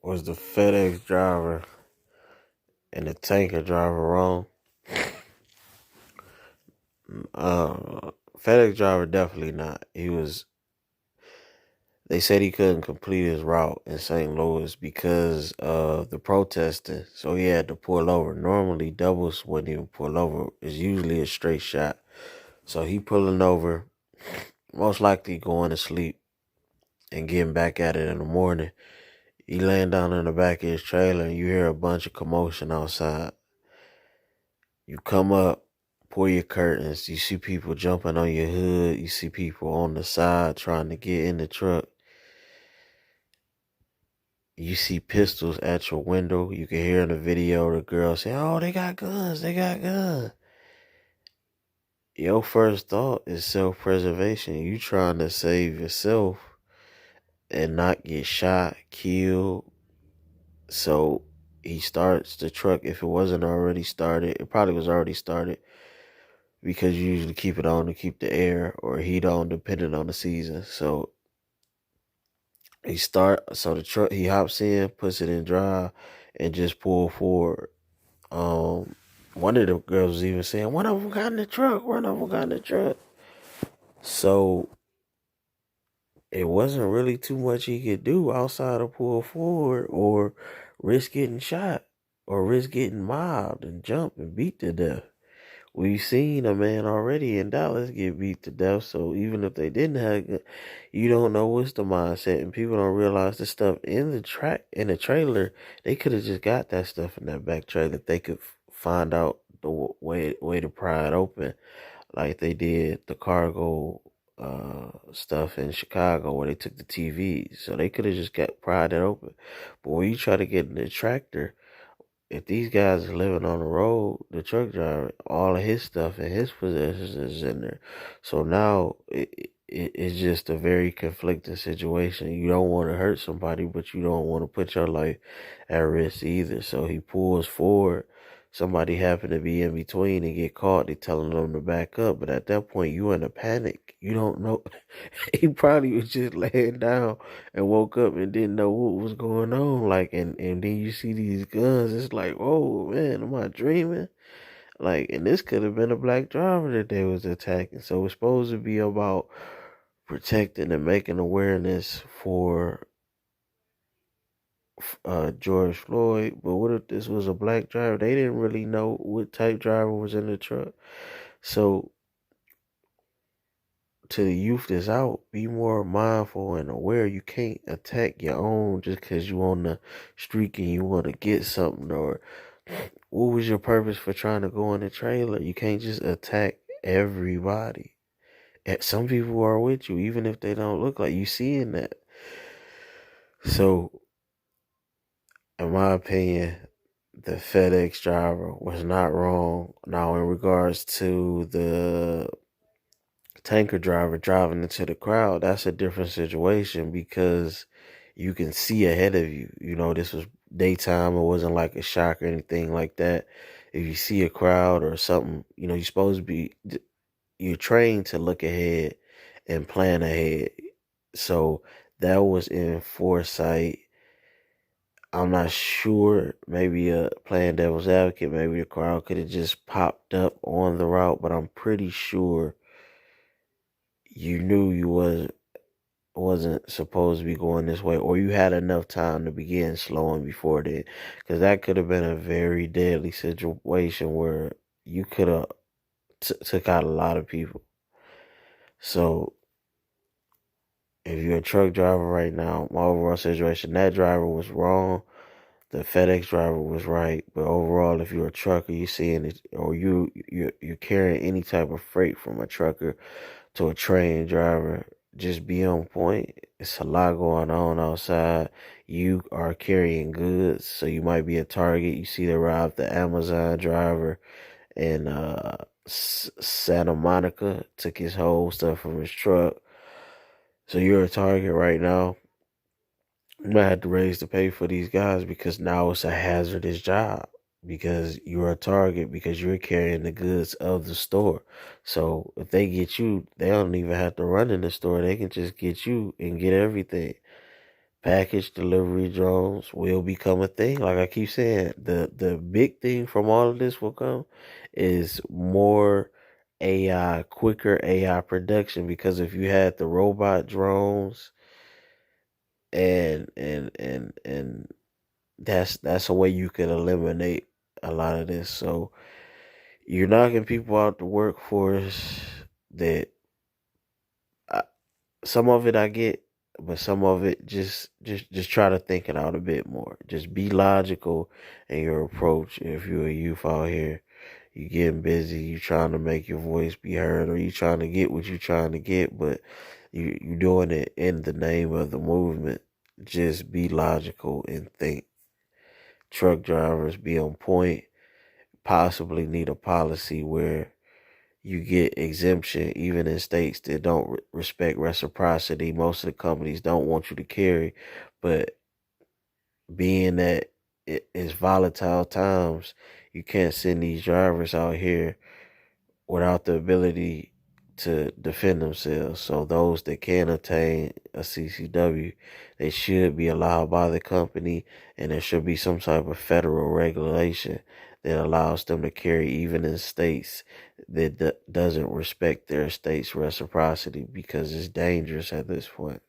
Was the FedEx driver and the tanker driver wrong? FedEx driver definitely not. They said he couldn't complete his route in St. Louis because of the protesting, so he had to pull over. Normally, doubles wouldn't even pull over. It's usually a straight shot. So he pulling over, most likely going to sleep and getting back at it in the morning. He laying down in the back of his trailer and you hear a bunch of commotion outside. You come up, pull your curtains, you see people jumping on your hood, you see people on the side trying to get in the truck. You see pistols at your window. You can hear in the video the girl say, "Oh, they got guns, they got guns." Your first thought is self-preservation. You trying to save yourself and not get shot, killed. So he starts the truck. If it wasn't already started, it probably was already started because you usually keep it on to keep the air or heat on depending on the season. So the truck, he hops in, puts it in drive, and just pull forward. One of the girls was even saying, "One of them got in the truck. One of them got in the truck." So it wasn't really too much he could do outside of pull forward or risk getting shot or risk getting mobbed and jumped and beat to death. We've seen a man already in Dallas get beat to death. So even if they didn't have it, you don't know what's the mindset, and people don't realize the stuff in the trailer. They could have just got that stuff in that back trailer. They could find out the way to pry it open, like they did the cargo stuff in Chicago where they took the TVs. So they could have just got pried it open. But when you try to get in the tractor, if these guys are living on the road, the truck driver, all of his stuff and his possessions is in there. So now it's just a very conflicting situation. You don't want to hurt somebody, but you don't want to put your life at risk either. So he pulls forward. Somebody happened to be in between and get caught. They telling them to back up, but at that point you in a panic. You don't know. He probably was just laying down and woke up and didn't know what was going on. Like, and then you see these guns. It's like, oh man, am I dreaming? Like, and this could have been a black driver that they was attacking. So it's supposed to be about protecting and making awareness for George Floyd. But what if this was a black driver? They didn't really know what type driver was in the truck. So to the youth that's out, be more mindful and aware. You can't attack your own just because you on the street and you want to get something. Or what was your purpose for trying to go in the trailer? You can't just attack everybody. And some people are with you, even if they don't look like you seeing that. So, in my opinion, the FedEx driver was not wrong. Now, in regards to the tanker driver driving into the crowd, that's a different situation because you can see ahead of you. You know, this was daytime. It wasn't like a shock or anything like that. If you see a crowd or something, you know, you're trained to look ahead and plan ahead. So that was in foresight. I'm not sure. Maybe playing devil's advocate, maybe the crowd could have just popped up on the route, but I'm pretty sure you knew you wasn't supposed to be going this way, or you had enough time to begin slowing before that, because that could have been a very deadly situation where you could have took out a lot of people. So if you're a truck driver right now, my overall situation, that driver was wrong. The FedEx driver was right, but overall, if you're a trucker, you seeing it, or you're carrying any type of freight from a trucker to a train driver, just be on point. It's a lot going on outside. You are carrying goods, so you might be a target. You see the Amazon driver in Santa Monica, took his whole stuff from his truck. So you're a target right now. You might have to raise the pay for these guys because now it's a hazardous job because you're a target because you're carrying the goods of the store. So if they get you, they don't even have to run in the store. They can just get you and get everything. Package delivery drones will become a thing. Like I keep saying, the big thing from all of this will come is more AI, quicker AI production. Because if you had the robot drones and that's a way you could eliminate a lot of this. So you're knocking people out the workforce that some of it I get, but some of it just try to think it out a bit more. Just be logical in your approach. If you're a youth out here, you getting busy, you trying to make your voice be heard, or you trying to get what you trying to get, but you doing it in the name of the movement. Just be logical and think. Truck drivers be on point. Possibly need a policy where you get exemption even in states that don't respect reciprocity. Most of the companies don't want you to carry, but being that it is volatile times, you can't send these drivers out here without the ability to defend themselves. So those that can obtain a CCW, they should be allowed by the company, and there should be some type of federal regulation that allows them to carry even in states that doesn't respect their state's reciprocity, because it's dangerous at this point.